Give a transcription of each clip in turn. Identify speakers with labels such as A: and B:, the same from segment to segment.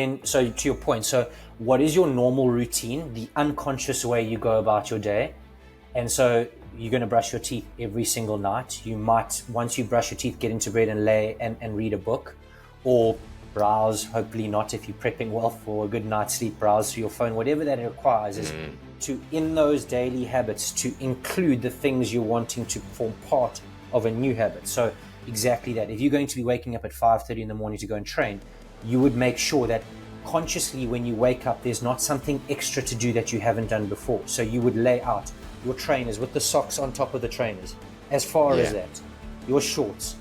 A: And so to your point, so what is your normal routine, the unconscious way you go about your day? And so you're going to brush your teeth every single night. You might, once you brush your teeth, get into bed and lay and read a book, or browse, hopefully not if you're prepping well for a good night's sleep, browse through your phone. Whatever that requires is to, in those daily habits, to include the things you're wanting to form part of a new habit. So exactly that. If you're going to be waking up at 5:30 in the morning to go and train, you would make sure that consciously when you wake up, there's not something extra to do that you haven't done before. So you would lay out your trainers with the socks on top of the trainers, as far as that, your shorts,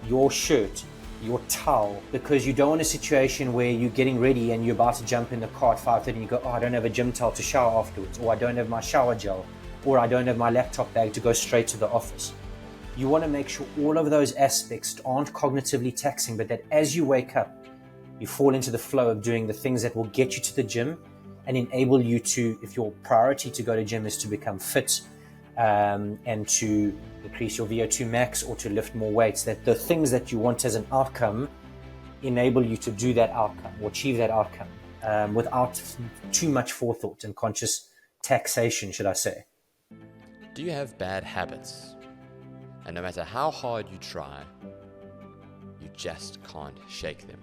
A: your shirt, your towel, because you don't want a situation where you're getting ready and you're about to jump in the car at 5:30 and you go, oh, I don't have a gym towel to shower afterwards, or I don't have my shower gel, or I don't have my laptop bag to go straight to the office. You want to make sure all of those aspects aren't cognitively taxing, but that as you wake up, you fall into the flow of doing the things that will get you to the gym and enable you to, if your priority to go to gym is to become fit and to increase your VO2 max or to lift more weights, that the things that you want as an outcome enable you to do that outcome or achieve that outcome without too much forethought and conscious taxation, should I say.
B: Do you have bad habits? And no matter how hard you try, you just can't shake them.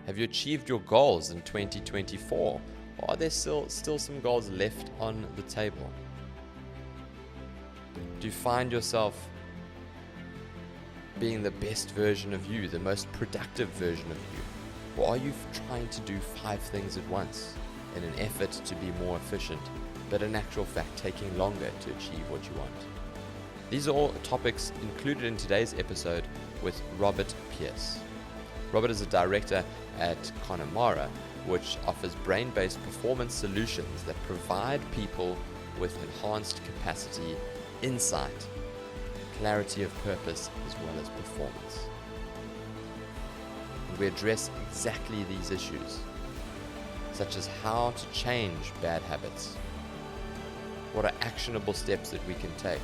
B: Have you achieved your goals in 2024? Or are there still some goals left on the table? Do you find yourself being the best version of you, the most productive version of you? Or are you trying to do 5 things at once in an effort to be more efficient, but in actual fact taking longer to achieve what you want? These are all topics included in today's episode with Robert Pearse. Robert is a director at Connemara, which offers brain-based performance solutions that provide people with enhanced capacity, insight, clarity of purpose, as well as performance. And we address exactly these issues, such as how to change bad habits, what are actionable steps that we can take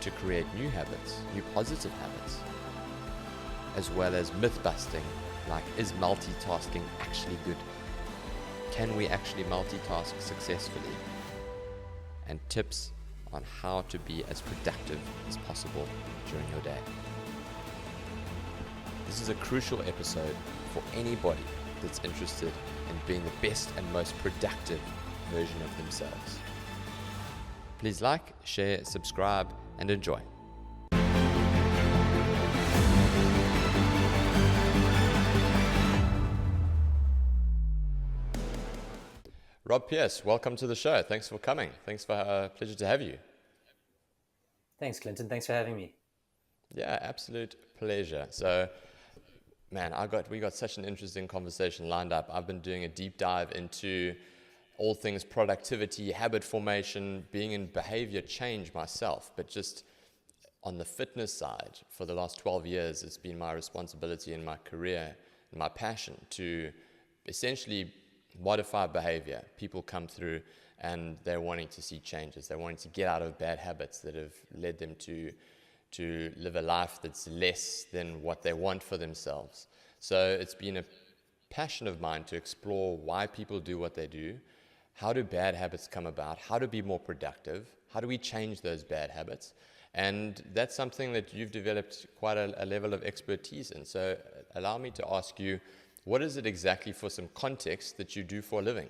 B: to create new habits, new positive habits, as well as myth busting, like is multitasking actually good? Can we actually multitask successfully? And tips on how to be as productive as possible during your day. This is a crucial episode for anybody that's interested in being the best and most productive version of themselves. Please like, share, subscribe, and enjoy. Rob Pearse, welcome to the show. Thanks for coming. Pleasure to have you.
A: Thanks, Clinton. Thanks for having me.
B: Yeah, absolute pleasure. So, man, we got such an interesting conversation lined up. I've been doing a deep dive into all things productivity, habit formation, being in behavior change myself, but just on the fitness side, for the last 12 years, it's been my responsibility in my career and my passion to essentially modify behavior. People come through and they're wanting to see changes. They're wanting to get out of bad habits that have led them to live a life that's less than what they want for themselves. So it's been a passion of mine to explore why people do what they do, how do bad habits come about, how to be more productive, how do we change those bad habits. And that's something that you've developed quite a level of expertise in. So allow me to ask you, what is it exactly, for some context, that you do for a living?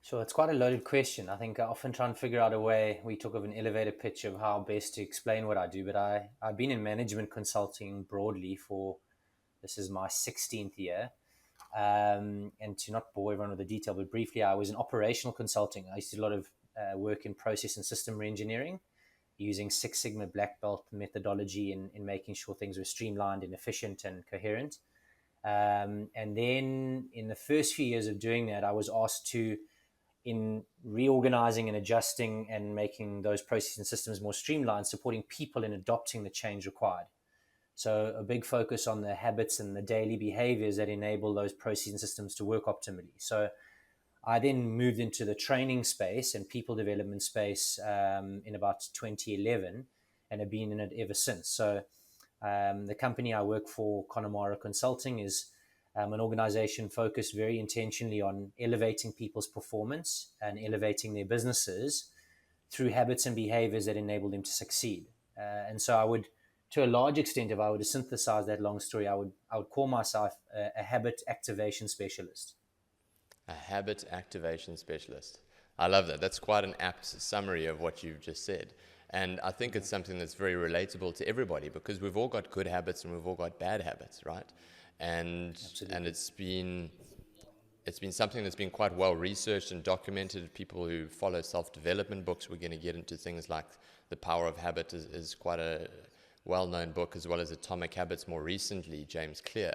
A: Sure, it's quite a loaded question. I think I often try and figure out a way. We talk of an elevator pitch of how best to explain what I do, but I've been in management consulting broadly for, this is my 16th year. And to not bore everyone with the detail, but briefly, I was in operational consulting. I used to do a lot of work in process and system reengineering, using Six Sigma Black Belt methodology in making sure things were streamlined and efficient and coherent. And then in the first few years of doing that, I was asked to, in reorganizing and adjusting and making those processes and systems more streamlined, supporting people in adopting the change required. So a big focus on the habits and the daily behaviors that enable those processes and systems to work optimally. So I then moved into the training space and people development space in about 2011 and have been in it ever since. So The company I work for, Connemara Consulting, is an organization focused very intentionally on elevating people's performance and elevating their businesses through habits and behaviors that enable them to succeed. And so I would, to a large extent, if I were to synthesize that long story, I would call myself a habit activation specialist.
B: A habit activation specialist. I love that. That's quite an apt summary of what you've just said. And I think it's something that's very relatable to everybody because we've all got good habits and we've all got bad habits, right? And
A: Absolutely.
B: and it's been something that's been quite well researched and documented. People who follow self-development books, we're going to get into things like The Power of Habit is quite a well-known book, as well as Atomic Habits more recently, James Clear.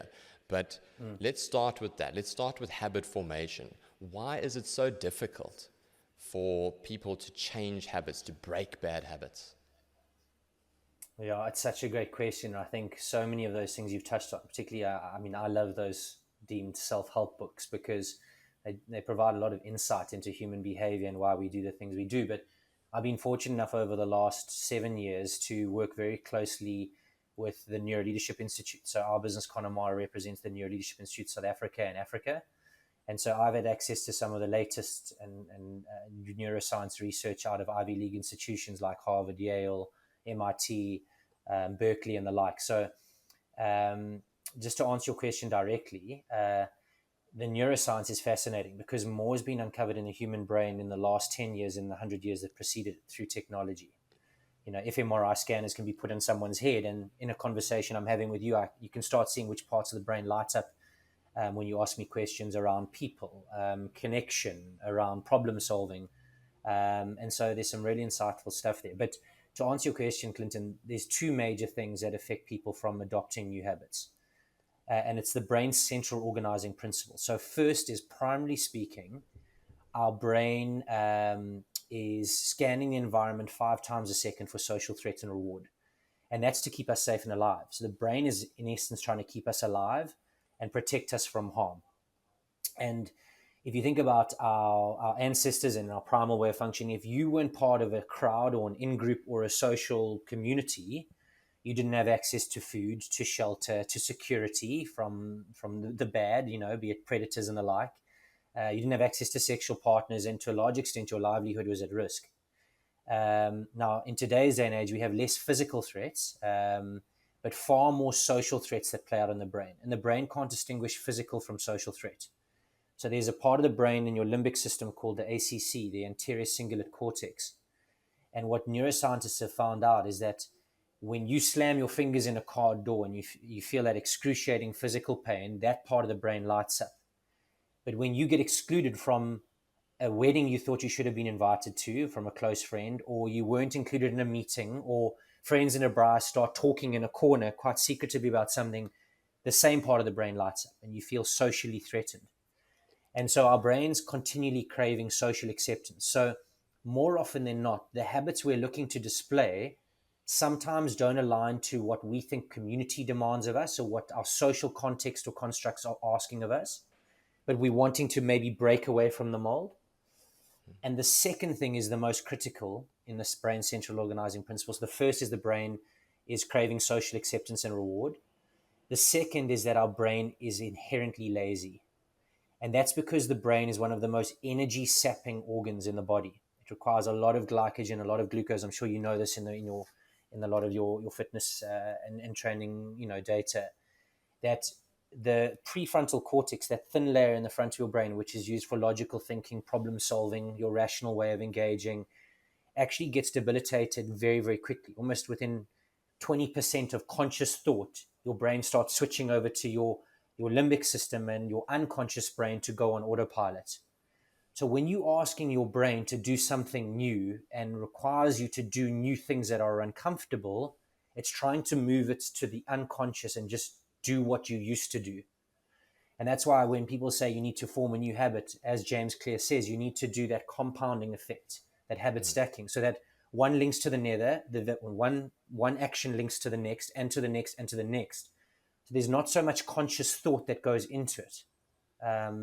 B: But let's start with that. Let's start with habit formation. Why is it so difficult for people to change habits, to break bad habits?
A: Yeah, it's such a great question. I think so many of those things you've touched on, particularly, I mean, I love those deemed self-help books because they provide a lot of insight into human behavior and why we do the things we do. But I've been fortunate enough over the last 7 years to work very closely with the Neuro Leadership Institute. So our business, Connemara, represents the Neuro Leadership Institute South Africa and Africa. And so I've had access to some of the latest and neuroscience research out of Ivy League institutions like Harvard, Yale, MIT, Berkeley, and the like. So just to answer your question directly, the neuroscience is fascinating because more has been uncovered in the human brain in the last 10 years and the 100 years that preceded it through technology. You know, fMRI scanners can be put in someone's head, and in a conversation I'm having with you, you can start seeing which parts of the brain light up when you ask me questions around people, connection, around problem solving. And so there's some really insightful stuff there. But to answer your question, Clinton, there's two major things that affect people from adopting new habits. And it's the brain's central organizing principle. So first is, primarily speaking, our brain is scanning the environment 5 times a second for social threat and reward. And that's to keep us safe and alive. So the brain is, in essence, trying to keep us alive and protect us from harm. And if you think about our ancestors and our primal way of functioning, if you weren't part of a crowd or an in-group or a social community, you didn't have access to food, to shelter, to security from the bad, you know, be it predators and the like. You didn't have access to sexual partners, and to a large extent, your livelihood was at risk. Now, in today's day and age, we have less physical threats, but far more social threats that play out in the brain. And the brain can't distinguish physical from social threat. So there's a part of the brain in your limbic system called the ACC, the anterior cingulate cortex. And what neuroscientists have found out is that when you slam your fingers in a car door and you feel that excruciating physical pain, that part of the brain lights up. But when you get excluded from a wedding you thought you should have been invited to from a close friend, or you weren't included in a meeting, or friends in a bar start talking in a corner quite secretively about something, the same part of the brain lights up and you feel socially threatened. And so our brain's continually craving social acceptance. So more often than not, the habits we're looking to display sometimes don't align to what we think community demands of us or what our social context or constructs are asking of us, but we're wanting to maybe break away from the mold. And the second thing is the most critical in this brain central organizing principles. The first is the brain is craving social acceptance and reward. The second is that our brain is inherently lazy. And that's because the brain is one of the most energy sapping organs in the body. It requires a lot of glycogen, a lot of glucose. I'm sure you know this in a lot of your fitness and training, data, that the prefrontal cortex, that thin layer in the front of your brain, which is used for logical thinking, problem solving, your rational way of engaging, actually gets debilitated very, very quickly. Almost within 20% of conscious thought, your brain starts switching over to your limbic system and your unconscious brain to go on autopilot. So when you're asking your brain to do something new and requires you to do new things that are uncomfortable, it's trying to move it to the unconscious and just do what you used to do. And that's why when people say you need to form a new habit, as James Clear says, you need to do that compounding effect, that habit stacking, so that one links to the nether, that one action links to the next and to the next and to the next. So there's not so much conscious thought that goes into it,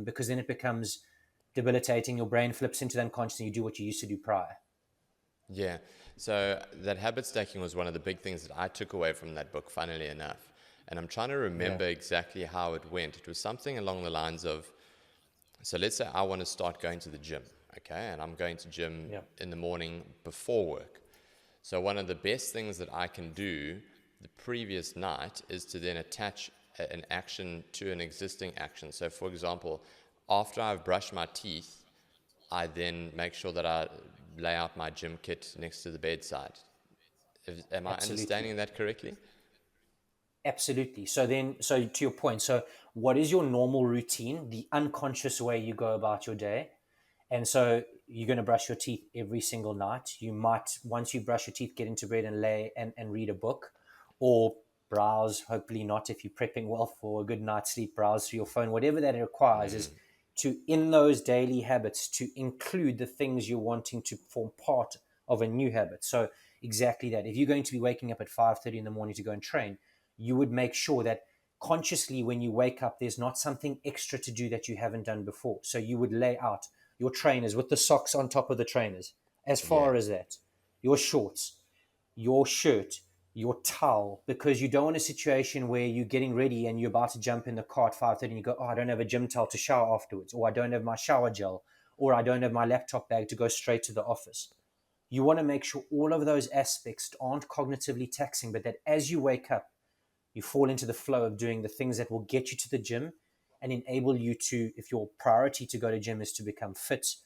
A: because then it becomes debilitating. Your brain flips into the unconscious and you do what you used to do prior.
B: Yeah. So that habit stacking was one of the big things that I took away from that book, funnily enough. And I'm trying to
A: Yeah,
B: remember exactly how it went. It was something along the lines of, so let's say I want to start going to the gym, okay? And I'm going to gym
A: yeah,
B: in the morning before work. So one of the best things that I can do the previous night is to then attach an action to an existing action. So for example, after I've brushed my teeth, I then make sure that I lay out my gym kit next to the bedside. Am I
A: absolutely.
B: understanding that correctly?
A: Absolutely. So then, so to your point, so what is your normal routine, the unconscious way you go about your day? And so you're going to brush your teeth every single night. You might, once you brush your teeth, get into bed and lay and read a book or browse, hopefully not if you're prepping well for a good night's sleep, browse through your phone, whatever that it requires is to, in those daily habits, to include the things you're wanting to form part of a new habit. So exactly that. If you're going to be waking up at 5:30 in the morning to go and train, you would make sure that consciously when you wake up, there's not something extra to do that you haven't done before. So you would lay out your trainers with the socks on top of the trainers, as
B: Yeah,
A: far as that, your shorts, your shirt, your towel, because you don't want a situation where you're getting ready and you're about to jump in the car at 5:30 and you go, oh, I don't have a gym towel to shower afterwards, or I don't have my shower gel, or I don't have my laptop bag to go straight to the office. You want to make sure all of those aspects aren't cognitively taxing, but that as you wake up, you fall into the flow of doing the things that will get you to the gym and enable you to, if your priority to go to gym is to become fit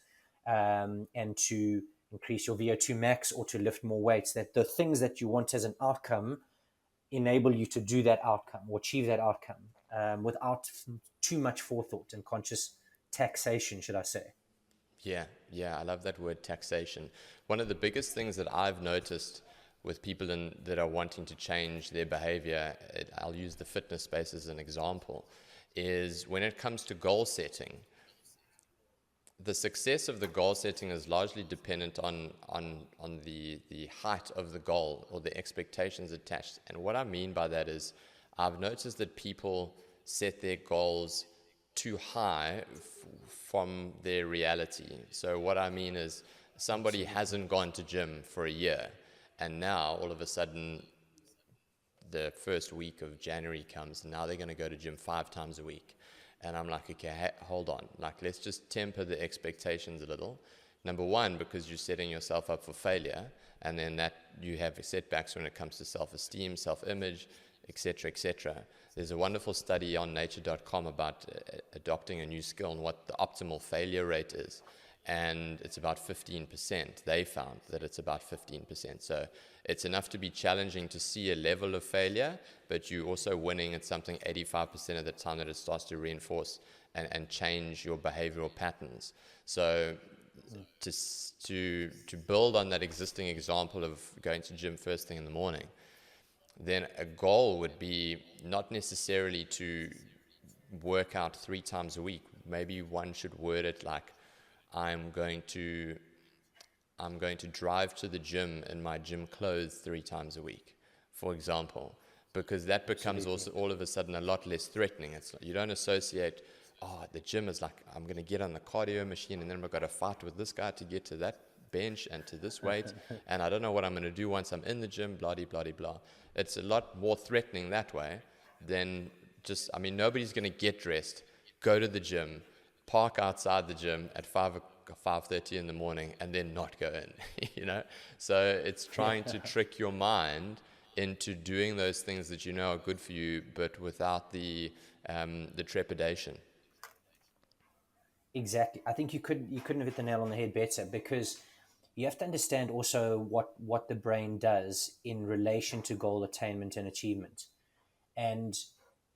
A: and to increase your VO2 max or to lift more weights, that the things that you want as an outcome enable you to do that outcome or achieve that outcome without too much forethought and conscious taxation, should I say.
B: yeah, yeah. I love that word taxation. One of the biggest things that I've noticed with people that are wanting to change their behavior, I'll use the fitness space as an example, is when it comes to goal setting, the success of the goal setting is largely dependent on the height of the goal or the expectations attached. And what I mean by that is I've noticed that people set their goals too high from their reality. So what I mean is somebody
A: Absolutely.
B: hasn't gone to gym for a year, and now all of a sudden the first week of January comes, and now they're going to go to gym 5 times a week. And I'm like, okay, hold on. Like, let's just temper the expectations a little. Number one, because you're setting yourself up for failure, and then that you have setbacks when it comes to self-esteem, self-image, etc., etc. There's a wonderful study on nature.com about adopting a new skill and what the optimal failure rate is. And it's about 15%. They found that it's about 15%. So it's enough to be challenging to see a level of failure, but you're also winning at something 85% of the time that it starts to reinforce and change your behavioral patterns. So to build on that existing example of going to gym first thing in the morning, then a goal would be not necessarily to work out 3 times a week. Maybe one should word it like, I'm going to I'm going to drive to the gym in my gym clothes 3 times a week, for example, because that becomes
A: Absolutely.
B: also all of a sudden a lot less threatening. It's you don't associate, oh, the gym is like I'm going to get on the cardio machine and then I've got to fight with this guy to get to that bench and to this weight, and I don't know what I'm going to do once I'm in the gym. Blah blah blah blah. It's a lot more threatening that way than just. I mean, nobody's going to get dressed, go to the gym, park outside the gym at 5:30 in the morning and then not go in. So it's trying to trick your mind into doing those things that you know are good for you, but without the trepidation.
A: Exactly. I think you couldn't have hit the nail on the head better because you have to understand also what the brain does in relation to goal attainment and achievement. And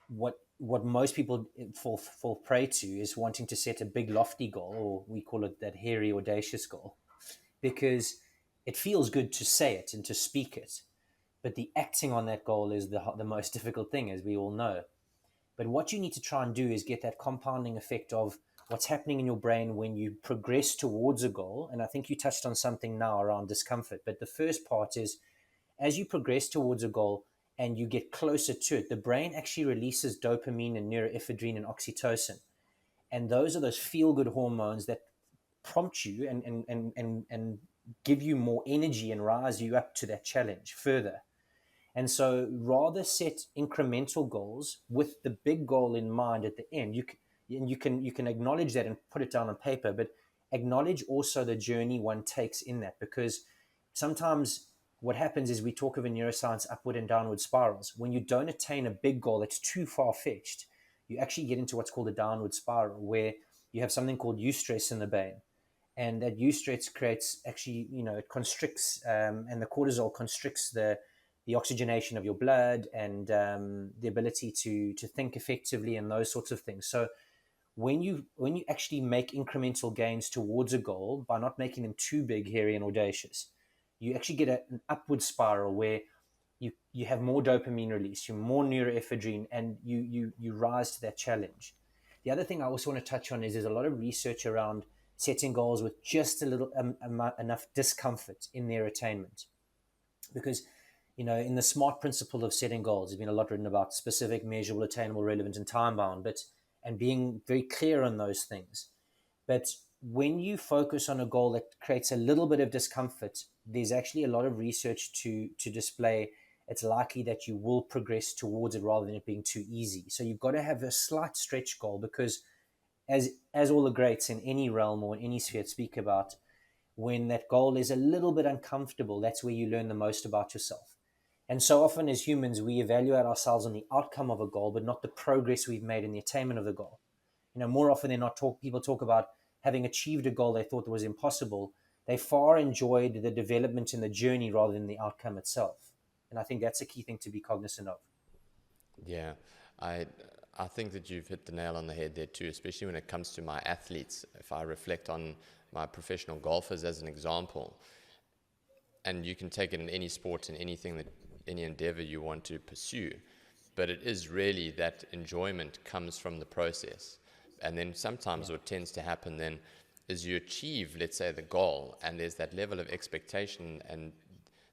A: what most people fall prey to is wanting to set a big lofty goal, or we call it that hairy audacious goal, because it feels good to say it and to speak it, but the acting on that goal is the most difficult thing, as we all know. But what you need to try and do is get that compounding effect of what's happening in your brain when you progress towards a goal. And I think you touched on something now around discomfort. But the first part is as you progress towards a goal and you get closer to it, the brain actually releases dopamine and neuroephedrine and oxytocin. And those are those feel good hormones that prompt you and give you more energy and rise you up to that challenge further. And so rather set incremental goals with the big goal in mind at the end. You can acknowledge that and put it down on paper, but acknowledge also the journey one takes in that, because sometimes what happens is we talk of in neuroscience upward and downward spirals. When you don't attain a big goal that's too far fetched, you actually get into what's called a downward spiral, where you have something called eustress in the brain, and that eustress creates, actually, it constricts, and the cortisol constricts the oxygenation of your blood, and the ability to think effectively and those sorts of things. So when you actually make incremental gains towards a goal by not making them too big, hairy, and audacious, you actually get an upward spiral where you have more dopamine release, you more neuroephedrine, and you rise to that challenge. The other thing I also want to touch on is there's a lot of research around setting goals with just a little enough discomfort in their attainment, because in the SMART principle of setting goals, there's been a lot written about specific, measurable, attainable, relevant, and time bound, and being very clear on those things. But when you focus on a goal that creates a little bit of discomfort, there's actually a lot of research to display it's likely that you will progress towards it rather than it being too easy. So you've got to have a slight stretch goal, because as all the greats in any realm or in any sphere speak about, when that goal is a little bit uncomfortable, that's where you learn the most about yourself. And so often as humans, we evaluate ourselves on the outcome of a goal, but not the progress we've made in the attainment of the goal. More often than not, people talk about having achieved a goal they thought was impossible. They far enjoyed the development in the journey rather than the outcome itself. And I think that's a key thing to be cognizant of.
B: Yeah, I I think that you've hit the nail on the head there too, especially when it comes to my athletes. If I reflect on my professional golfers as an example, and you can take it in any sport, in anything that any endeavor you want to pursue, but it is really that enjoyment comes from the process. And then sometimes what tends to happen then is you achieve, let's say, the goal, and there's that level of expectation, and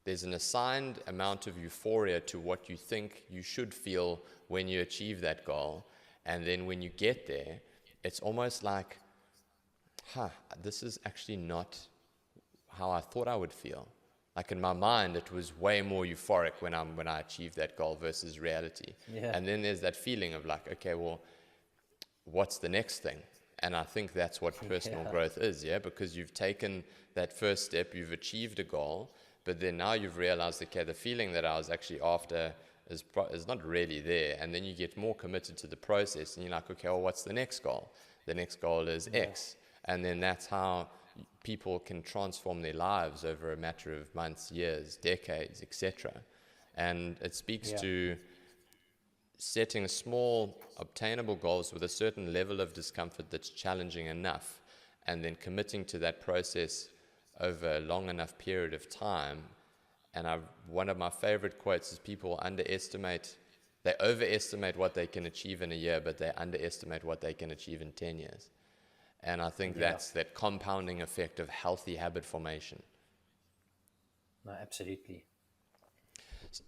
B: there's an assigned amount of euphoria to what you think you should feel when you achieve that goal. And then when you get there, it's almost like, this is actually not how I thought I would feel. Like in my mind, it was way more euphoric when I achieved that goal versus reality.
A: Yeah.
B: And then there's that feeling of like, okay, well, what's the next thing? And I think that's what personal growth is, because you've taken that first step, you've achieved a goal, but then now you've realized, okay, the feeling that I was actually after is not really there. And then you get more committed to the process, and you're like, okay, well, what's the next goal? The next goal is X. And then that's how people can transform their lives over a matter of months, years, decades, etc. And it speaks to setting small, obtainable goals with a certain level of discomfort that's challenging enough, and then committing to that process over a long enough period of time. And one of my favorite quotes is people overestimate what they can achieve in a year, but they underestimate what they can achieve in 10 years. And I think that's that compounding effect of healthy habit formation.
A: No, absolutely.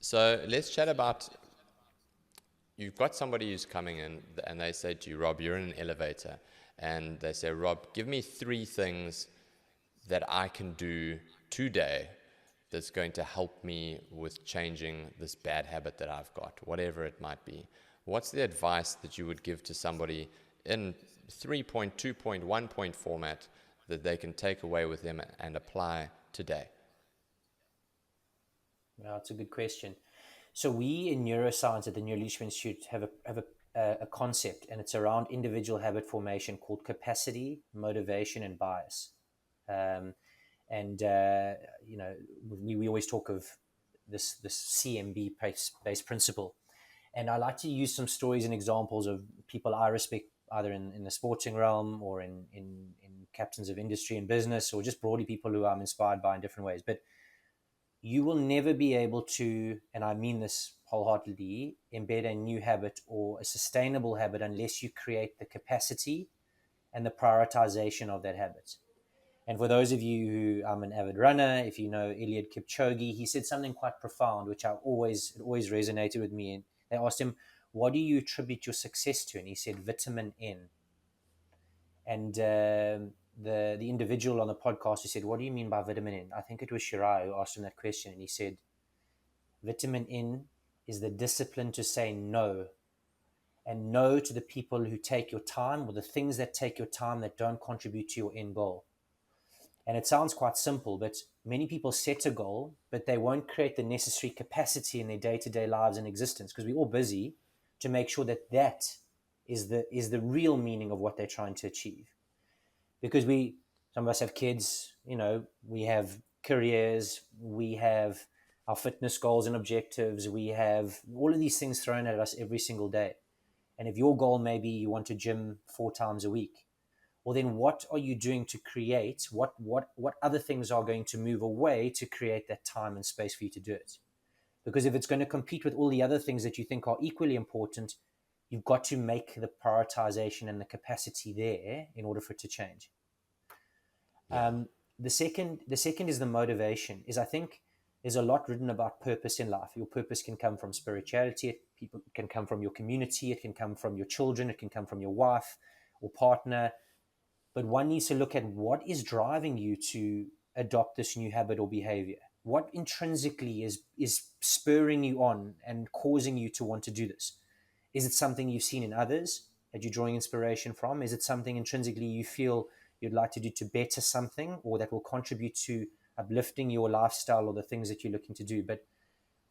B: So let's chat about, you've got somebody who's coming in and they say to you, Rob, you're in an elevator, and they say, Rob, give me 3 things that I can do today that's going to help me with changing this bad habit that I've got, whatever it might be. What's the advice that you would give to somebody in 3-point, 2-point, 1-point format that they can take away with them and apply today?
A: Well, that's a good question. So we in neuroscience at the Neuro Leadership Institute have a concept, and it's around individual habit formation called capacity, motivation, and bias. And we always talk of this CMB based principle. And I like to use some stories and examples of people I respect, either in the sporting realm or in captains of industry and business, or just broadly people who I'm inspired by in different ways. But you will never be able to, and I mean this wholeheartedly, embed a new habit or a sustainable habit unless you create the capacity and the prioritization of that habit. And for those of you who, I'm an avid runner, if you know Eliud Kipchoge, he said something quite profound, which it always resonated with me. And they asked him, what do you attribute your success to? And he said, vitamin N. And the individual on the podcast who said, "What do you mean by vitamin N?" I think it was Shirai who asked him that question, and he said, "Vitamin N is the discipline to say no, and no to the people who take your time or the things that take your time that don't contribute to your end goal." And it sounds quite simple, but many people set a goal, but they won't create the necessary capacity in their day-to-day lives and existence, because we're all busy to make sure that that is the real meaning of what they're trying to achieve. Because some of us have kids, we have careers, we have our fitness goals and objectives, we have all of these things thrown at us every single day. And if your goal maybe you want to gym 4 times a week, well, then what are you doing to create? What other things are going to move away to create that time and space for you to do it? Because if it's going to compete with all the other things that you think are equally important, you've got to make the prioritization and the capacity there in order for it to change.
B: Yeah.
A: The second is the motivation. I think there's a lot written about purpose in life. Your purpose can come from spirituality. It can come from your community. It can come from your children. It can come from your wife or partner. But one needs to look at what is driving you to adopt this new habit or behavior. What intrinsically is spurring you on and causing you to want to do this? Is it something you've seen in others that you're drawing inspiration from? Is it something intrinsically you feel you'd like to do to better something, or that will contribute to uplifting your lifestyle or the things that you're looking to do? But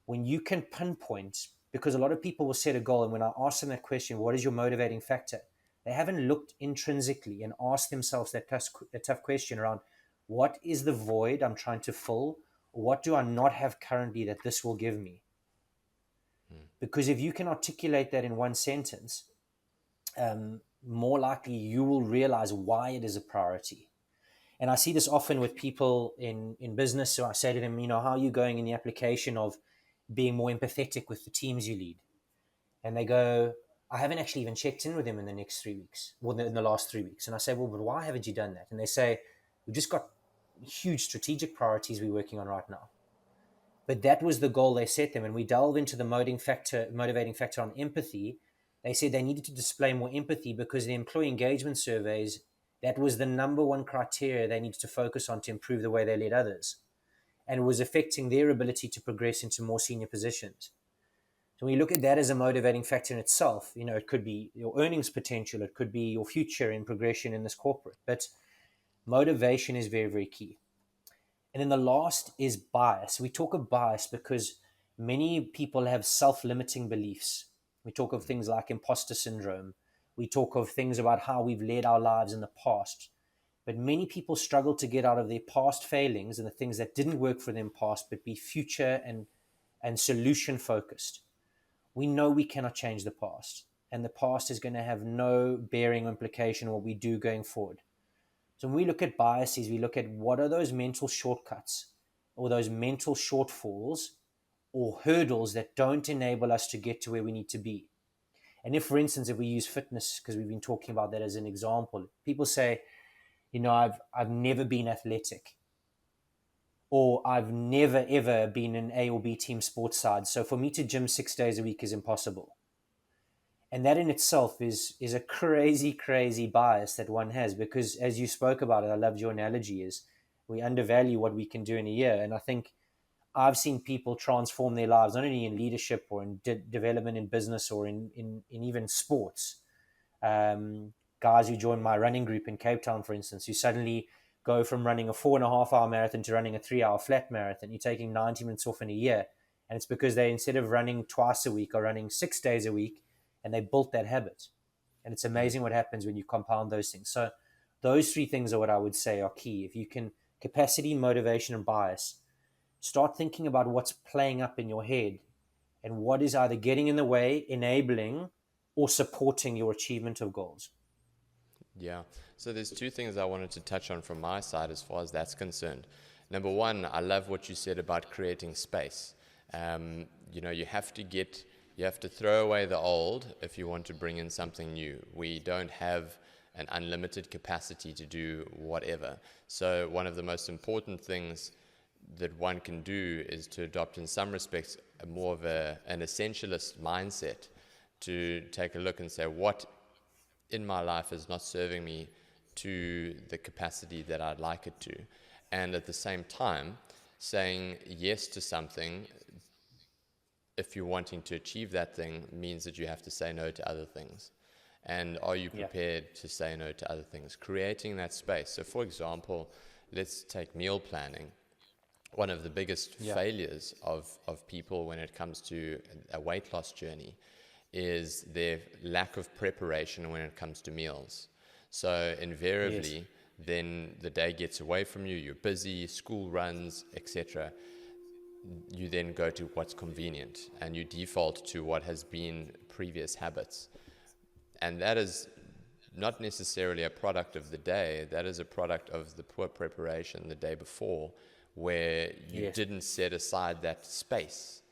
A: when you can pinpoint, because a lot of people will set a goal, and when I ask them that question, what is your motivating factor? They haven't looked intrinsically and asked themselves that tough question around, what is the void I'm trying to fill? What do I not have currently that this will give me? Because if you can articulate that in one sentence, more likely you will realize why it is a priority. And I see this often with people in business. So I say to them, how are you going in the application of being more empathetic with the teams you lead? And they go, I haven't actually even checked in with them in the next 3 weeks, well, in the last 3 weeks. And I say, well, but why haven't you done that? And they say, we've just got huge strategic priorities we're working on right now. But that was the goal they set them. And we delve into the motivating factor on empathy. They said they needed to display more empathy because the employee engagement surveys, that was the number one criteria they needed to focus on to improve the way they led others. And it was affecting their ability to progress into more senior positions. So when you look at that as a motivating factor in itself, it could be your earnings potential, it could be your future in progression in this corporate. But motivation is very, very key. And then the last is bias. We talk of bias because many people have self-limiting beliefs. We talk of things like imposter syndrome. We talk of things about how we've led our lives in the past. But many people struggle to get out of their past failings and the things that didn't work for them past, but be future and solution focused. We know we cannot change the past, and the past is going to have no bearing or implication on what we do going forward. So when we look at biases, we look at what are those mental shortcuts or those mental shortfalls or hurdles that don't enable us to get to where we need to be. And if, for instance, if we use fitness, because we've been talking about that as an example, people say, I've never been athletic, or I've never, ever been an A or B team sports side. So for me to gym 6 days a week is impossible. And that in itself is a crazy, crazy bias that one has, because as you spoke about it, I loved your analogy, is we undervalue what we can do in a year. And I think I've seen people transform their lives, not only in leadership or in development in business or in even sports. Guys who join my running group in Cape Town, for instance, who suddenly go from running a 4.5 hour marathon to running a 3 hour flat marathon. You're taking 90 minutes off in a year. And it's because they, instead of running twice a week, are running 6 days a week, and they built that habit. And it's amazing what happens when you compound those things. So those three things are what I would say are key. If you can, capacity, motivation, and bias, start thinking about what's playing up in your head and what is either getting in the way, enabling, or supporting your achievement of goals.
B: Yeah. So there's two things I wanted to touch on from my side as far as that's concerned. Number one, I love what you said about creating space. You have to throw away the old if you want to bring in something new. We don't have an unlimited capacity to do whatever. So one of the most important things that one can do is to adopt, in some respects, more of an essentialist mindset, to take a look and say, what in my life is not serving me to the capacity that I'd like it to. And at the same time, saying yes to something, if you're wanting to achieve that thing, means that you have to say no to other things. And are you prepared to say no to other things? Creating that space. So, for example, let's take meal planning. One of the biggest failures of people when it comes to a weight loss journey is their lack of preparation when it comes to meals. So invariably, then the day gets away from you, you're busy, school runs, etc. You then go to what's convenient and you default to what has been previous habits. And that is not necessarily a product of the day, that is a product of the poor preparation the day before, where you didn't set aside that space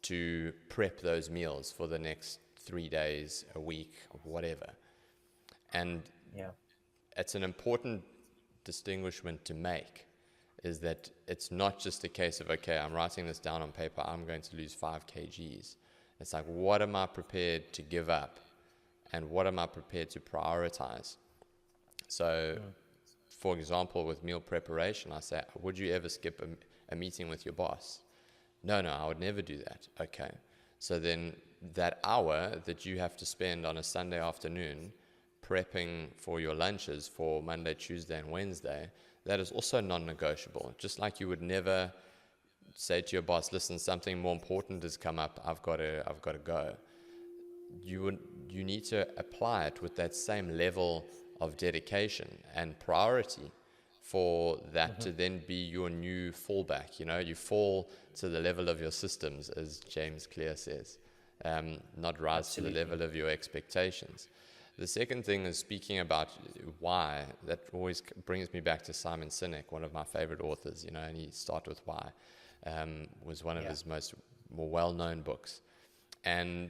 B: to prep those meals for the next 3 days, a week, or whatever. And it's an important distinguishment to make, is that it's not just a case of, okay, I'm writing this down on paper, I'm going to lose 5 kgs. It's like, what am I prepared to give up? And what am I prepared to prioritize? So, for example, with meal preparation, I say, would you ever skip a meeting with your boss? No, I would never do that. Okay. So then that hour that you have to spend on a Sunday afternoon prepping for your lunches for Monday, Tuesday, and Wednesday, that is also non-negotiable. Just like you would never say to your boss, listen, something more important has come up, I've got to go. You need to apply it with that same level of dedication and priority for that to then be your new fallback. You fall to the level of your systems, as James Clear says, not rise to the level of your expectations. The second thing is speaking about why. That always brings me back to Simon Sinek, one of my favorite authors, and he started with why, was one of his more well-known books. And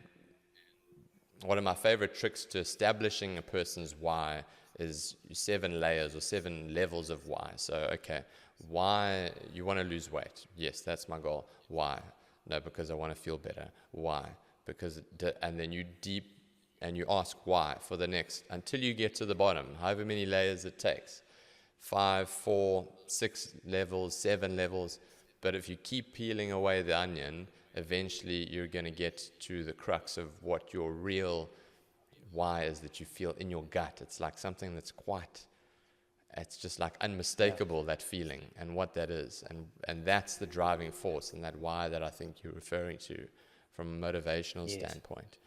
B: one of my favorite tricks to establishing a person's why is 7 layers or 7 levels of why. So, okay, why you want to lose weight? Yes, that's my goal. Why? No, because I want to feel better. Why? And then you ask why for the next, until you get to the bottom, however many layers it takes. 5, 4, 6 levels, 7 levels. But if you keep peeling away the onion, eventually you're going to get to the crux of what your real why is that you feel in your gut. It's like something that's it's just like unmistakable, that feeling and what that is. And that's the driving force, and that why that I think you're referring to from a motivational standpoint.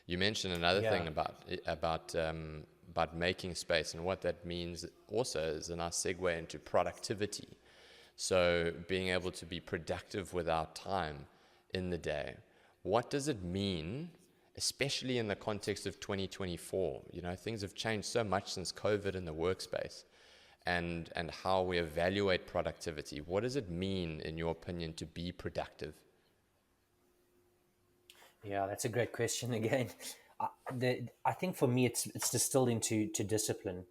B: You mentioned another thing about making space, and what that means also is a nice segue into productivity. So being able to be productive with our time in the day. What does it mean, especially in the context of 2024? Things have changed so much since COVID in the workspace, and how we evaluate productivity. What does it mean, in your opinion, to be productive?
A: Yeah, that's a great question again. I think for me, it's distilled into discipline,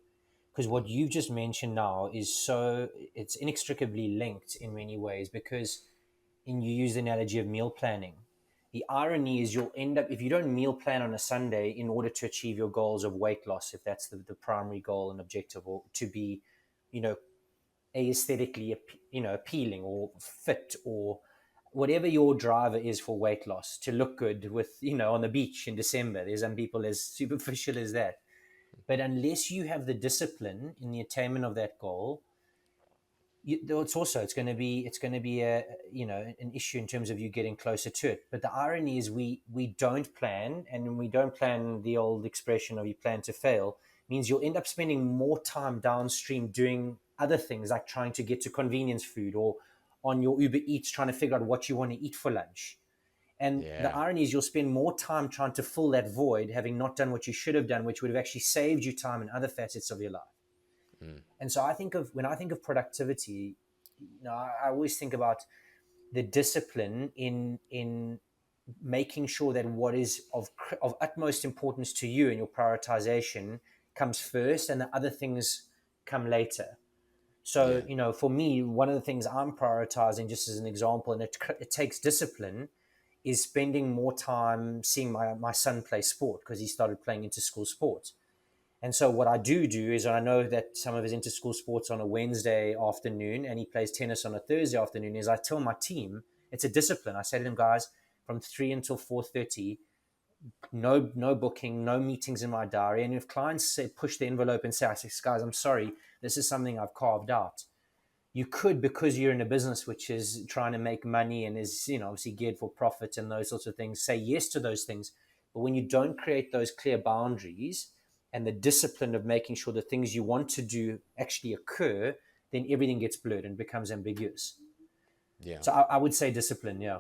A: because what you've just mentioned now it's inextricably linked in many ways. Because you use the analogy of meal planning. The irony is you'll end up, if you don't meal plan on a Sunday in order to achieve your goals of weight loss, if that's the primary goal and objective, or to be, aesthetically, appealing or fit, or whatever your driver is for weight loss, to look good with, on the beach in December. There's some people as superficial as that. But unless you have the discipline in the attainment of that goal, it's going to be an issue in terms of you getting closer to it. But the irony is we don't plan, and we don't plan, the old expression of you plan to fail, means you'll end up spending more time downstream doing other things, like trying to get to convenience food, or on your Uber Eats trying to figure out what you want to eat for lunch. And the irony is you'll spend more time trying to fill that void, having not done what you should have done, which would have actually saved you time in other facets of your life. And so when I think of productivity, I always think about the discipline in making sure that what is of utmost importance to you and your prioritization comes first, and the other things come later. So, for me, one of the things I'm prioritizing, just as an example, and it takes discipline, is spending more time seeing my son play sport, because he started playing inter-school sports. And so what I do is I know that some of his inter-school sports on a Wednesday afternoon and he plays tennis on a Thursday afternoon, is I tell my team, it's a discipline. I say to them, guys, from 3 until 4:30, no booking, no meetings in my diary. And if clients say, push the envelope and say, I say, guys, I'm sorry, this is something I've carved out. You could, because you're in a business which is trying to make money and is, obviously geared for profit and those sorts of things, say yes to those things. But when you don't create those clear boundaries and the discipline of making sure the things you want to do actually occur, then everything gets blurred and becomes ambiguous.
B: Yeah.
A: So I would say discipline, yeah.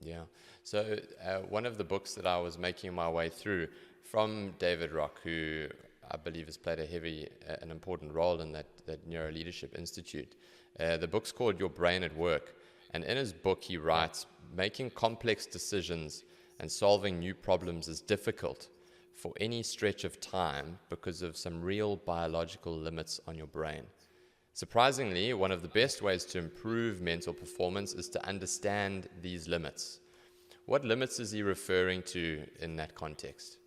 B: Yeah. So one of the books that I was making my way through from David Rock, who I believe has played an important role in that Neuro Leadership Institute. The book's called Your Brain at Work. And in his book, he writes, making complex decisions and solving new problems is difficult for any stretch of time because of some real biological limits on your brain. Surprisingly, one of the best ways to improve mental performance is to understand these limits. What limits is he referring to in that context?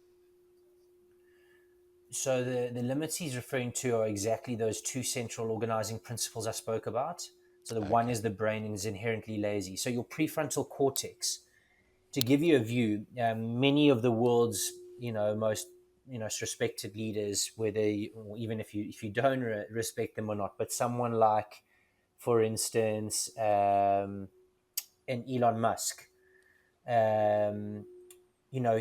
A: So the limits he's referring to are exactly those two central organizing principles I spoke about. So the one is the brain is inherently lazy. So your prefrontal cortex, to give you a view, many of the world's most respected leaders, whether even if you don't respect them or not, but someone like, for instance, an Elon Musk,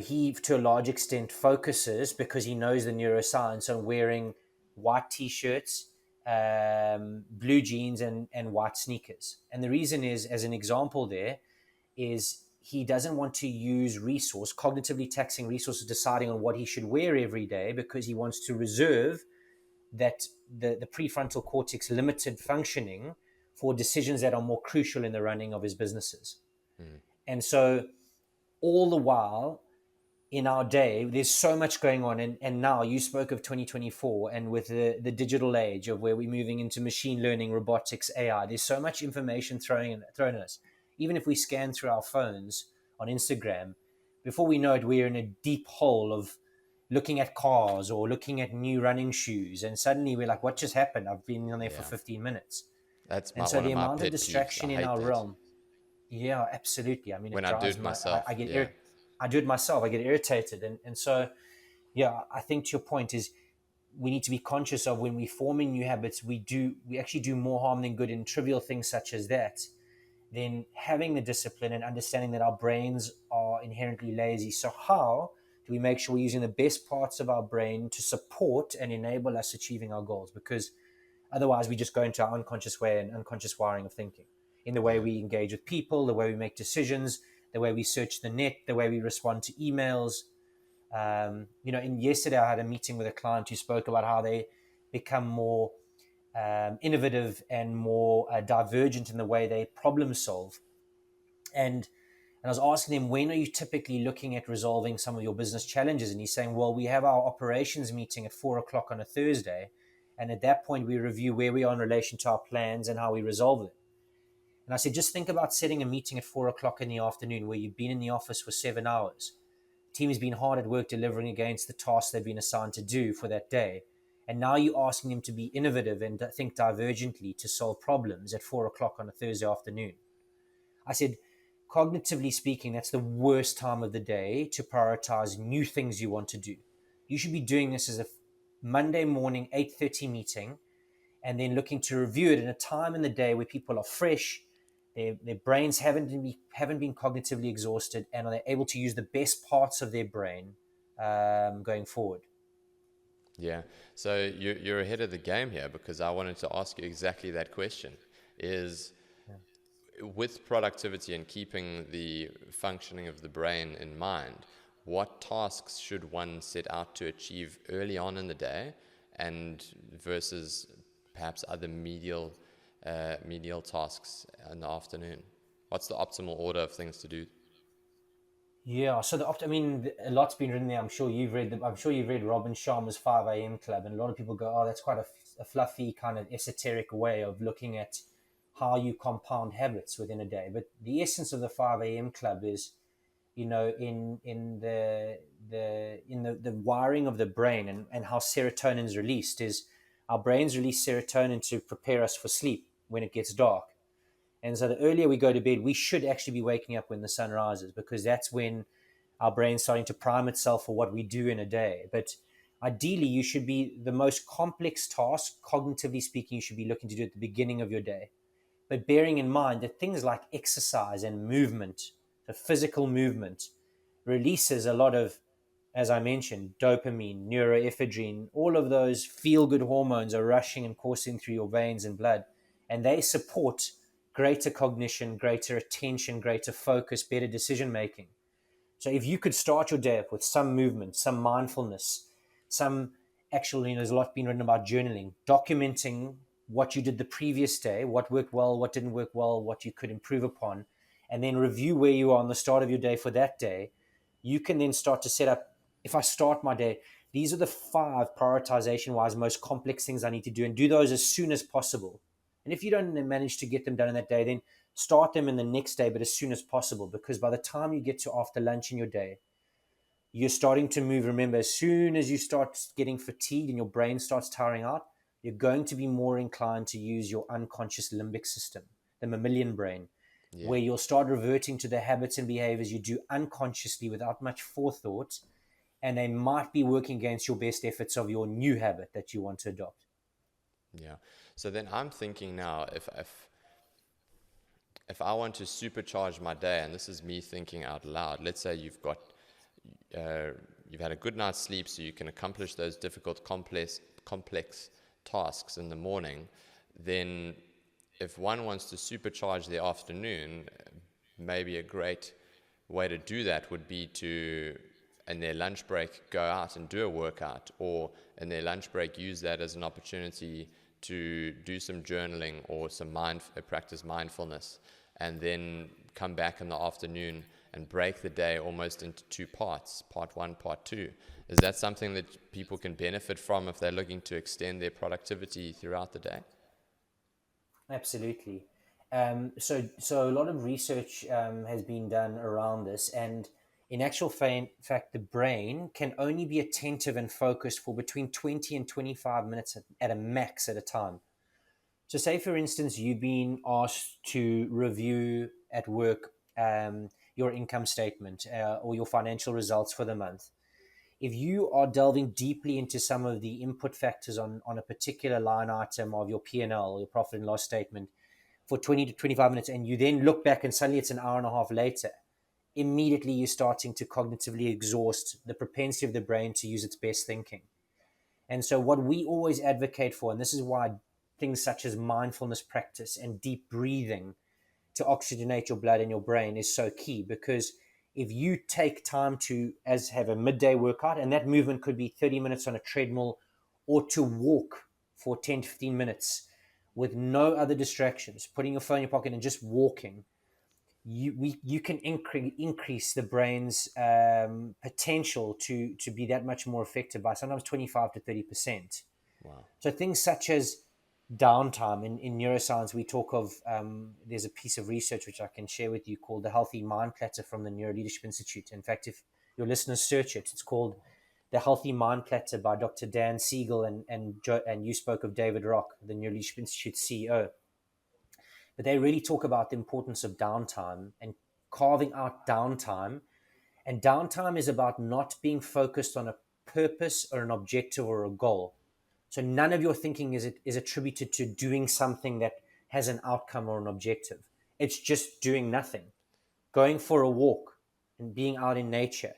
A: he to a large extent focuses because he knows the neuroscience on wearing white t-shirts, blue jeans, and white sneakers. And the reason is, as an example, there is he doesn't want to use cognitively taxing resources deciding on what he should wear every day, because he wants to reserve that the prefrontal cortex limited functioning for decisions that are more crucial in the running of his businesses. And so all the while in our day, there's so much going on. And now you spoke of 2024, and with the digital age of where we're moving into machine learning, robotics, AI, there's so much information thrown at us. Even if we scan through our phones on Instagram, before we know it, we're in a deep hole of looking at cars or looking at new running shoes. And suddenly we're like, what just happened? I've been on there for 15 minutes.
B: That's
A: And so
B: one
A: the
B: of my
A: amount of
B: pet peeves. I
A: distraction in
B: hate
A: our
B: that.
A: realm. Yeah, absolutely. I mean, it
B: When I do
A: drives
B: it myself,
A: I do it myself. I get irritated. And so, yeah, I think to your point is we need to be conscious of, when we're forming new habits, we actually do more harm than good in trivial things such as that. Then having the discipline and understanding that our brains are inherently lazy. So how do we make sure we're using the best parts of our brain to support and enable us achieving our goals? Because otherwise we just go into our unconscious way and unconscious wiring of thinking, in the way we engage with people, the way we make decisions, the way we search the net, the way we respond to emails. In yesterday I had a meeting with a client who spoke about how they become more innovative and more divergent in the way they problem solve. And I was asking him, when are you typically looking at resolving some of your business challenges? And he's saying, well, we have our operations meeting at 4 o'clock on a Thursday. And at that point, we review where we are in relation to our plans and how we resolve them. And I said, just think about setting a meeting at 4 o'clock in the afternoon where you've been in the office for 7 hours. The team has been hard at work delivering against the tasks they've been assigned to do for that day. And now you're asking them to be innovative and think divergently to solve problems at 4 o'clock on a Thursday afternoon. I said, cognitively speaking, that's the worst time of the day to prioritize new things you want to do. You should be doing this as a Monday morning 8:30 meeting, and then looking to review it in a time in the day where people are fresh, their brains haven't been cognitively exhausted, and are able to use the best parts of their brain going forward.
B: Yeah. So you're ahead of the game here, because I wanted to ask you exactly that question. Is with productivity and keeping the functioning of the brain in mind, what tasks should one set out to achieve early on in the day, and versus perhaps other medial tasks in the afternoon? What's the optimal order of things to do?
A: Yeah, so a lot's been written there. I'm sure you've read Robin Sharma's 5 a.m. Club, and a lot of people go, "Oh, that's quite a fluffy kind of esoteric way of looking at how you compound habits within a day." But the essence of the 5 a.m. Club is, in the wiring of the brain and how serotonin is released is our brains release serotonin to prepare us for sleep when it gets dark. And so the earlier we go to bed, we should actually be waking up when the sun rises, because that's when our brain's starting to prime itself for what we do in a day. But ideally, you should be the most complex task, cognitively speaking, you should be looking to do at the beginning of your day. But bearing in mind that things like exercise and movement, the physical movement, releases a lot of, as I mentioned, dopamine, neuroephedrine, all of those feel good hormones are rushing and coursing through your veins and blood. And they support greater cognition, greater attention, greater focus, better decision making. So if you could start your day up with some movement, some mindfulness, some actually, there's a lot been written about journaling, documenting what you did the previous day, what worked well, what didn't work well, what you could improve upon, and then review where you are on the start of your day for that day. You can then start to set up, if I start my day, these are the 5 prioritization wise most complex things I need to do, and do those as soon as possible. And if you don't manage to get them done in that day, then start them in the next day, but as soon as possible, because by the time you get to after lunch in your day, you're starting to move. Remember, as soon as you start getting fatigued and your brain starts tiring out, you're going to be more inclined to use your unconscious limbic system, the mammalian brain,
B: Yeah.
A: where you'll start reverting to the habits and behaviors you do unconsciously without much forethought, and they might be working against your best efforts of your new habit that you want to adopt.
B: Yeah. So then I'm thinking now, if I want to supercharge my day, and this is me thinking out loud, let's say uh, you've had a good night's sleep, so you can accomplish those difficult, complex tasks in the morning. Then, if one wants to supercharge their afternoon, maybe a great way to do that would be to, in their lunch break, go out and do a workout, or in their lunch break, use that as an opportunity to do some journaling or practice mindfulness, and then come back in the afternoon and break the day almost into 2 parts, part 1, part 2. Is that something that people can benefit from if they're looking to extend their productivity throughout the day?
A: Absolutely. So a lot of research has been done around this, and in actual fact, the brain can only be attentive and focused for between 20 and 25 minutes at a max at a time. So, say for instance, you've been asked to review at work your income statement or your financial results for the month. If you are delving deeply into some of the input factors on a particular line item of your P&L or your profit and loss statement for 20 to 25 minutes, and you then look back and suddenly it's an hour and a half later, immediately you're starting to cognitively exhaust the propensity of the brain to use its best thinking. And so, what we always advocate for, and this is why things such as mindfulness practice and deep breathing to oxygenate your blood and your brain is so key, because if you take time to as have a midday workout, and that movement could be 30 minutes on a treadmill or to walk for 10 to 15 minutes with no other distractions, putting your phone in your pocket and just walking, you can increase the brain's potential to be that much more effective by sometimes 25 to 30%.
B: Wow.
A: So things such as downtime in neuroscience, we talk of there's a piece of research which I can share with you called the Healthy Mind Platter from the Neuro Leadership Institute. In fact, if your listeners search it, it's called the Healthy Mind Platter by Dr. Dan Siegel, and you spoke of David Rock, the Neuro Leadership Institute CEO. But they really talk about the importance of downtime and carving out downtime. And downtime is about not being focused on a purpose or an objective or a goal. So none of your thinking is attributed to doing something that has an outcome or an objective. It's just doing nothing, going for a walk and being out in nature,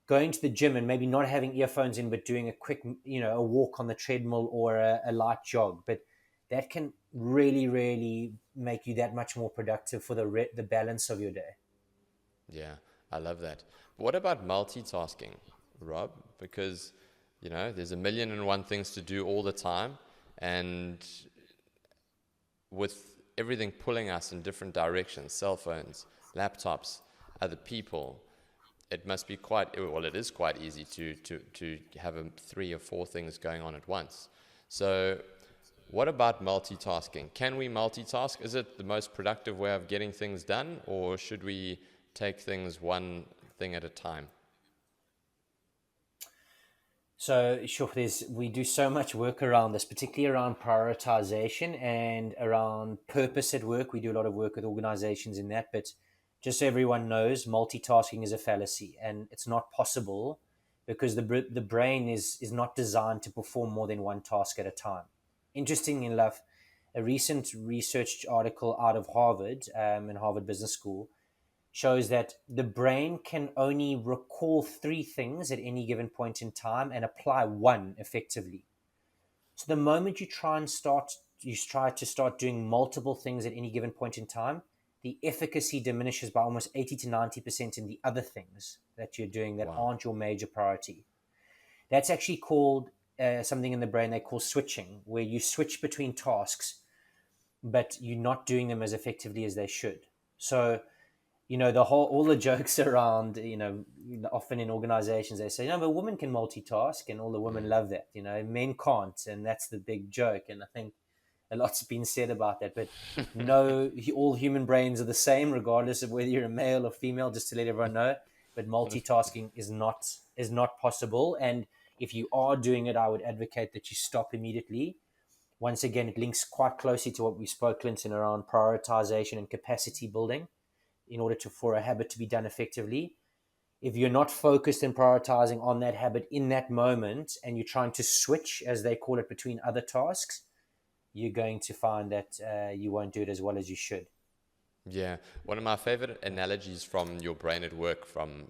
A: going to the gym and maybe not having earphones in, but doing a quick, a walk on the treadmill or a light jog. But that can really, really make you that much more productive for the balance of your day.
B: Yeah, I love that. What about multitasking, Rob? Because, there's a million and one things to do all the time. And with everything pulling us in different directions, cell phones, laptops, other people, it must be it is quite easy to have 3 or 4 things going on at once. So what about multitasking? Can we multitask? Is it the most productive way of getting things done, or should we take things one thing at a time?
A: So sure, we do so much work around this, particularly around prioritization and around purpose at work. We do a lot of work with organizations in that, but just so everyone knows, multitasking is a fallacy, and it's not possible because the brain is not designed to perform more than one task at a time. Interestingly enough, a recent research article out of Harvard and Harvard Business School shows that the brain can only recall three things at any given point in time and apply one effectively. So the moment you try to start doing multiple things at any given point in time, the efficacy diminishes by almost 80 to 90% in the other things that you're doing that
B: Wow.
A: aren't your major priority. That's actually called something in the brain they call switching, where you switch between tasks, but you're not doing them as effectively as they should. So the whole all the jokes around, often in organizations they say, no, but women can multitask, and all the women
B: Mm.
A: love that. Men can't, and that's the big joke. And I think a lot's been said about that, but no, all human brains are the same, regardless of whether you're a male or female. Just to let everyone know, but multitasking is not possible. And if you are doing it, I would advocate that you stop immediately. Once again, it links quite closely to what we spoke, Clinton, around prioritization and capacity building in order for a habit to be done effectively. If you're not focused and prioritizing on that habit in that moment, and you're trying to switch, as they call it, between other tasks, you're going to find that you won't do it as well as you should.
B: Yeah, one of my favorite analogies from Your Brain at Work from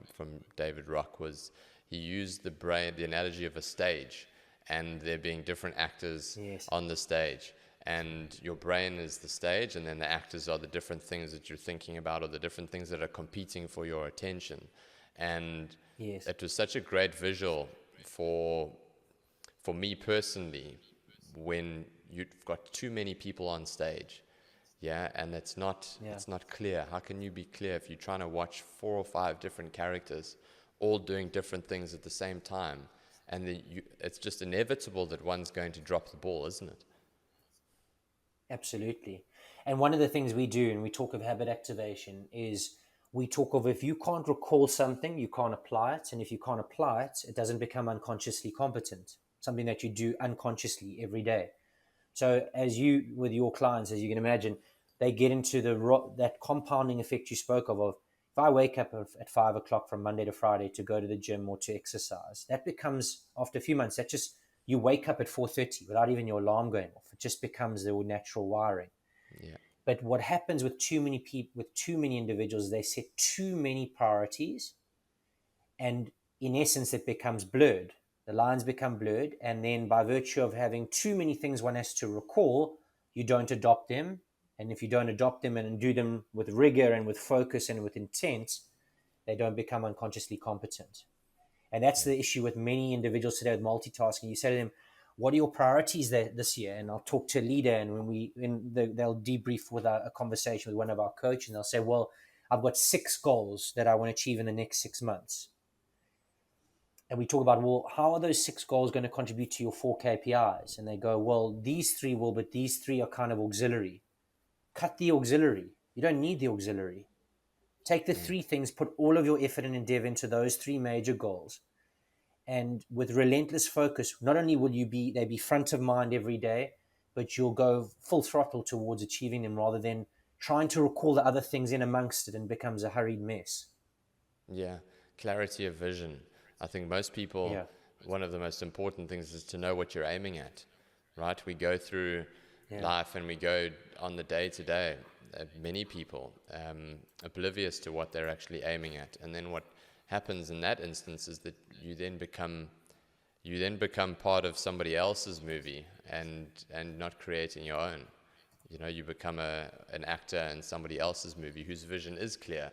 B: David Rock was he used the analogy of a stage, and there being different actors
A: Yes.
B: on the stage, and your brain is the stage, and then the actors are the different things that you're thinking about, or the different things that are competing for your attention. And
A: Yes.
B: it was such a great visual for me personally, when you've got too many people on stage, yeah, and
A: Yeah.
B: it's not clear. How can you be clear if you're trying to watch 4 or 5 different characters all doing different things at the same time? And it's just inevitable that one's going to drop the ball, isn't it?
A: Absolutely. And one of the things we do, and we talk of habit activation, is we talk of, if you can't recall something, you can't apply it. And if you can't apply it, it doesn't become unconsciously competent, something that you do unconsciously every day. So as you, with your clients, as you can imagine, they get into that compounding effect you spoke of if I wake up at 5 o'clock from Monday to Friday to go to the gym or to exercise, that becomes, after a few months, that just, you wake up at 4:30 without even your alarm going off. It just becomes the natural wiring.
B: Yeah.
A: But what happens with too many people, with too many individuals, they set too many priorities, and in essence it becomes blurred. The lines become blurred, and then by virtue of having too many things one has to recall, you don't adopt them. And if you don't adopt them and do them with rigor and with focus and with intent, they don't become unconsciously competent. And that's
B: Yeah.
A: the issue with many individuals today with multitasking. You say to them, what are your priorities this year? And I'll talk to a leader, and they'll debrief with a conversation with one of our coaches, and they'll say, well, I've got 6 goals that I want to achieve in the next 6 months. And we talk about, well, how are those 6 goals going to contribute to your 4 KPIs? And they go, well, these three will, but these three are kind of auxiliary. Cut the auxiliary. You don't need the auxiliary. Take the
B: Mm.
A: 3 things, put all of your effort and endeavor into those 3 major goals. And with relentless focus, not only will they be front of mind every day, but you'll go full throttle towards achieving them, rather than trying to recall the other things in amongst it, and becomes a hurried mess.
B: Yeah, clarity of vision. I think most people,
A: Yeah.
B: one of the most important things is to know what you're aiming at, right? We go through
A: Yeah.
B: life and we go on the day to day, many people oblivious to what they're actually aiming at. And then what happens in that instance is that you then become part of somebody else's movie, and not creating your own. You know, you become an actor in somebody else's movie whose vision is clear.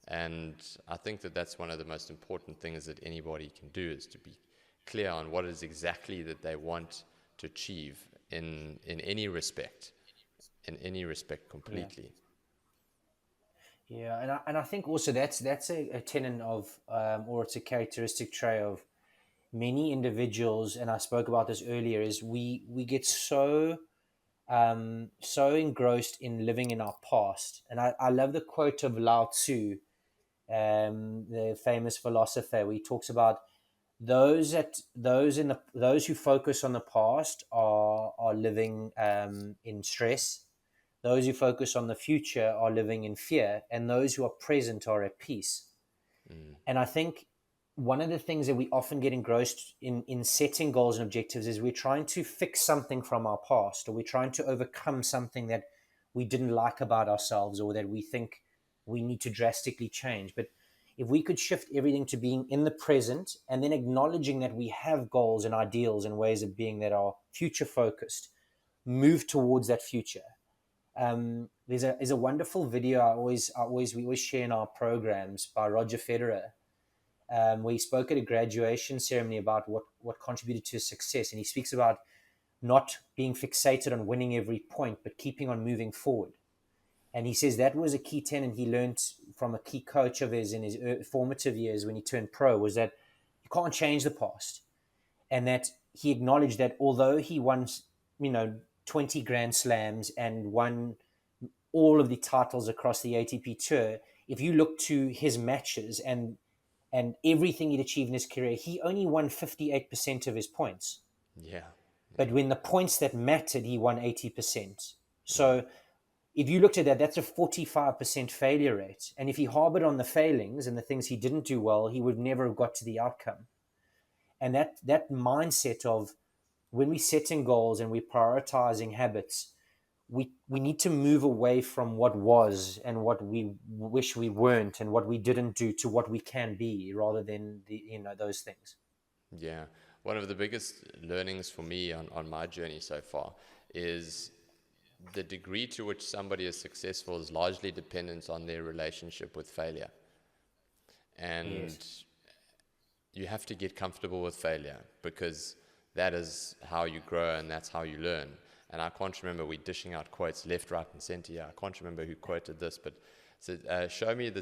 B: And I think that that's one of the most important things that anybody can do, is to be clear on what it is exactly that they want to achieve in any respect,
A: Yeah.
B: completely.
A: Yeah, and I think also that's a tenet of, or it's a characteristic trait of many individuals. And I spoke about this earlier. Is we get so engrossed in living in our past. And I love the quote of Lao Tzu, the famous philosopher, where he talks about those who focus on the past are living in stress. Those who focus on the future are living in fear, and those who are present are at peace.
B: Mm.
A: And I think one of the things that we often get engrossed in setting goals and objectives is we're trying to fix something from our past, or we're trying to overcome something that we didn't like about ourselves, or that we think we need to drastically change. But if we could shift everything to being in the present and then acknowledging that we have goals and ideals and ways of being that are future focused, move towards that future. There's a wonderful video we always share in our programs by Roger Federer, where he spoke at a graduation ceremony about what contributed to his success, and he speaks about not being fixated on winning every point, but keeping on moving forward. And he says that was a key tenet he learned from a key coach of his in his formative years when he turned pro, was that you can't change the past, and that he acknowledged that although he won, 20 Grand Slams and won all of the titles across the ATP Tour, if you look to his matches and everything he'd achieved in his career, he only won 58% of his points.
B: Yeah.
A: But when the points that mattered, he won 80%.
B: Mm.
A: So if you looked at that, that's a 45% failure rate. And if he harbored on the failings and the things he didn't do well, he would never have got to the outcome. And that mindset of when we're setting goals and we're prioritizing habits, we need to move away from what was and what we wish we weren't and what we didn't do to what we can be, rather than those things.
B: Yeah. One of the biggest learnings for me on my journey so far is the degree to which somebody is successful is largely dependent on their relationship with failure. And
A: Yes.
B: you have to get comfortable with failure, because that is how you grow and that's how you learn. And I can't remember, we're dishing out quotes left, right, and center here. I can't remember who quoted this, but show me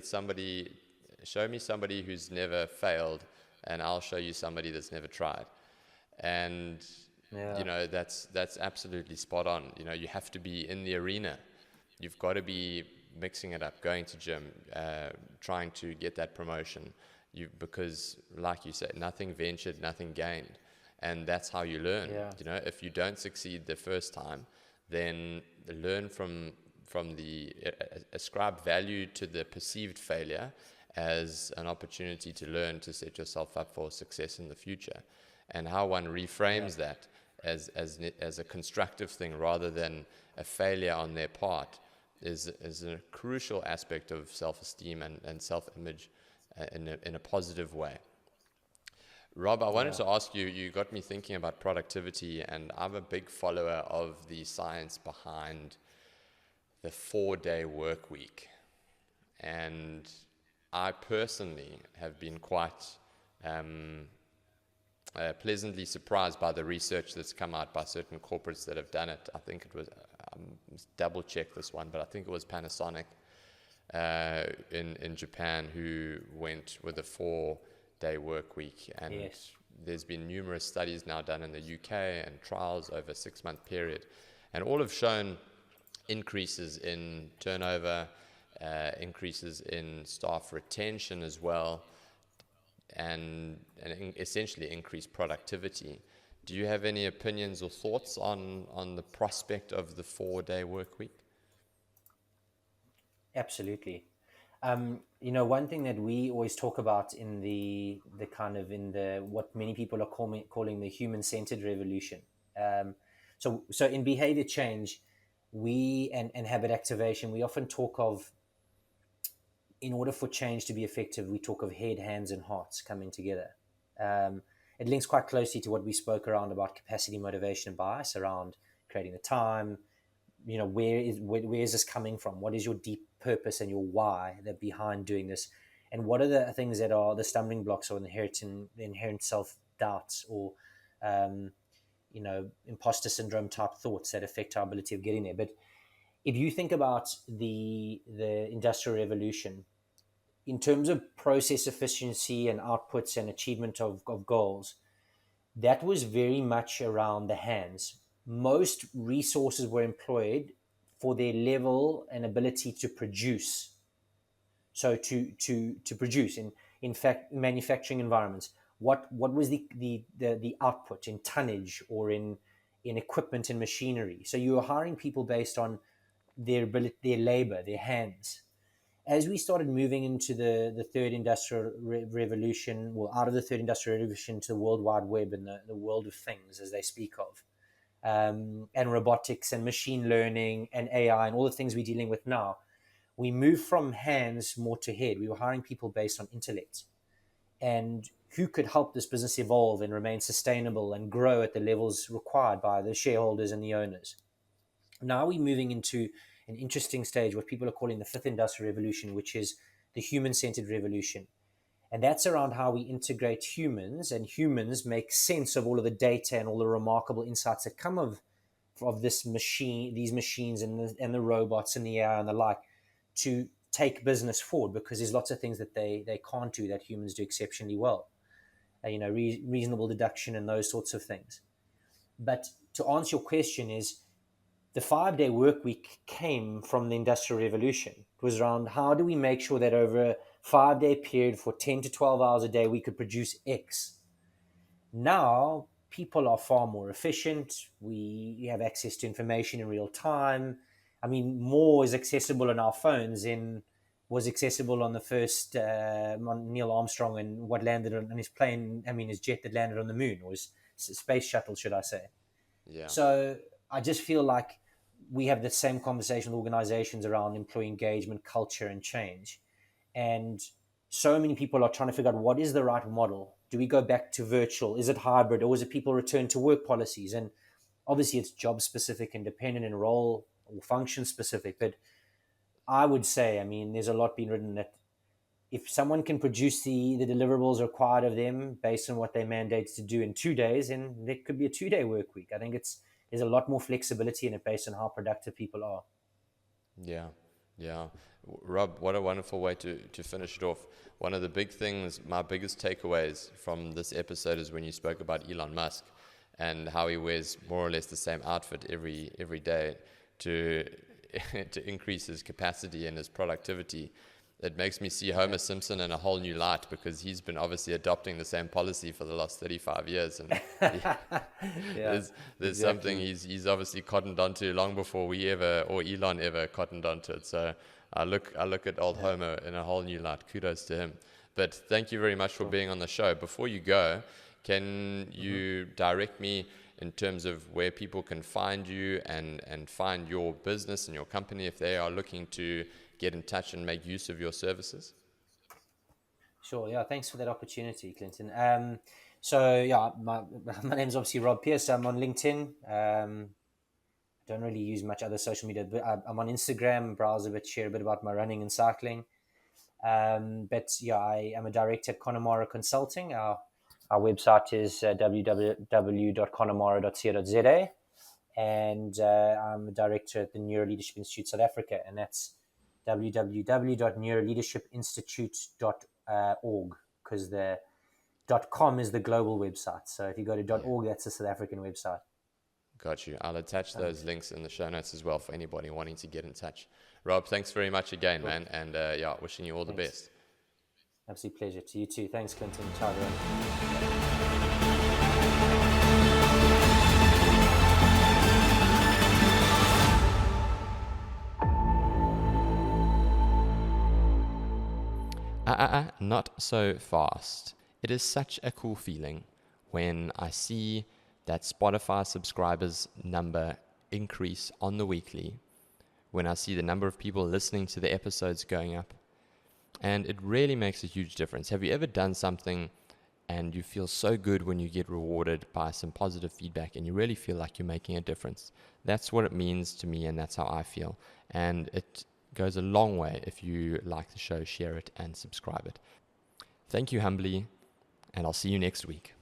B: somebody who's never failed, and I'll show you somebody that's never tried. And
A: Yeah.
B: that's absolutely spot on. You have to be in the arena. You've got to be mixing it up, going to gym, trying to get that promotion. Because, like you said, nothing ventured, nothing gained. And that's how you learn.
A: Yeah.
B: If you don't succeed the first time, then learn from the ascribe value to the perceived failure as an opportunity to learn, to set yourself up for success in the future. And how one reframes that as a constructive thing rather than a failure on their part is a crucial aspect of self-esteem and self-image in a positive way. Rob, I wanted to ask you, you got me thinking about productivity, and I'm a big follower of the science behind the 4-day work week. And I personally have been quite pleasantly surprised by the research that's come out by certain corporates that have done it. I think it was, double check this one, but I think it was Panasonic in Japan who went with a 4-day work week. And
A: Yes.
B: there's been numerous studies now done in the UK and trials over a 6-month period. And all have shown increases in turnover, increases in staff retention as well, and essentially increased productivity. Do you have any opinions or thoughts on the prospect of the 4-day work week?
A: Absolutely. One thing that we always talk about in the kind of in the what many people are calling the human-centered revolution. So in behavior change, and habit activation, we often talk of, in order for change to be effective, we talk of head, hands, and hearts coming together. It links quite closely to what we spoke around about capacity, motivation, and bias, around creating the time. Where is this coming from? What is your deep purpose and your why that behind doing this? And what are the things that are the stumbling blocks or the inherent self-doubts or imposter syndrome type thoughts that affect our ability of getting there? But if you think about the industrial revolution, in terms of process efficiency and outputs and achievement of goals, that was very much around the hands. Most resources were employed for their level and ability to produce. So to produce in fact, manufacturing environments, what was the output in tonnage or in equipment and machinery. So you were hiring people based on their ability, their labor, their hands. As we started moving into the third industrial revolution, well, out of the third industrial revolution to the World Wide Web and the world of things, as they speak of, and robotics and machine learning and AI and all the things we're dealing with now, we moved from hands more to head. We were hiring people based on intellect and who could help this business evolve and remain sustainable and grow at the levels required by the shareholders and the owners. Now we're moving into an interesting stage, what people are calling the fifth industrial revolution, which is the human-centered revolution. And that's around how we integrate humans, and humans make sense of all of the data and all the remarkable insights that come of this machine, these machines and the robots and the AI and the like, to take business forward, because there's lots of things that they can't do that humans do exceptionally well. Reasonable deduction and those sorts of things. But to answer your question is, the 5-day work week came from the Industrial Revolution. It was around how do we make sure that over a 5-day period for 10 to 12 hours a day, we could produce X. Now, people are far more efficient. We have access to information in real time. I mean, more is accessible on our phones than was accessible on the first on Neil Armstrong and what landed on his plane, his jet that landed on the moon, or his space shuttle, should I say.
B: Yeah.
A: So I just feel like we have the same conversation with organizations around employee engagement, culture, and change. And so many people are trying to figure out what is the right model. Do we go back to virtual? Is it hybrid? Or is it people return to work policies? And obviously it's job specific and dependent and role or function specific. But I would say, there's a lot being written that if someone can produce the deliverables required of them based on what they mandate to do in 2 days, then there could be a 2-day work week. I think there's a lot more flexibility in it based on how productive people are.
B: Yeah. Rob, what a wonderful way to finish it off. One of the big things, my biggest takeaways from this episode is when you spoke about Elon Musk and how he wears more or less the same outfit every day to increase his capacity and his productivity. It makes me see Homer Simpson in a whole new light, because he's been obviously adopting the same policy for the last 35 years. And there's exactly something he's obviously cottoned onto long before we ever, or Elon ever, cottoned onto it. So I look at old Homer in a whole new light. Kudos to him. But thank you very much for being on the show. Before you go, can you direct me in terms of where people can find you and find your business and your company if they are looking to get in touch and make use of your services?
A: Sure. Yeah. Thanks for that opportunity, Clinton. My name's obviously Rob Pearse. I'm on LinkedIn. Don't really use much other social media, but I'm on Instagram, browse a bit, share a bit about my running and cycling. I am a director at Connemara Consulting. Our website is www.connemara.co.za, and I'm a director at the Neuro Leadership Institute South Africa, and that's www.neuroleadershipinstitute.org, because the .com is the global website. So if you go to .org, that's the South African website.
B: Got you. I'll attach those links in the show notes as well for anybody wanting to get in touch. Rob, thanks very much again, man. And wishing you all the best.
A: Absolute pleasure to you too. Thanks, Clinton. Ciao, everyone.
B: Not so fast. It is such a cool feeling when I see that Spotify subscribers number increase on the weekly, when I see the number of people listening to the episodes going up, and it really makes a huge difference. Have you ever done something and you feel so good when you get rewarded by some positive feedback and you really feel like you're making a difference? That's what it means to me, and that's how I feel. And it goes a long way. If you like the show, share it and subscribe it. Thank you humbly, and I'll see you next week.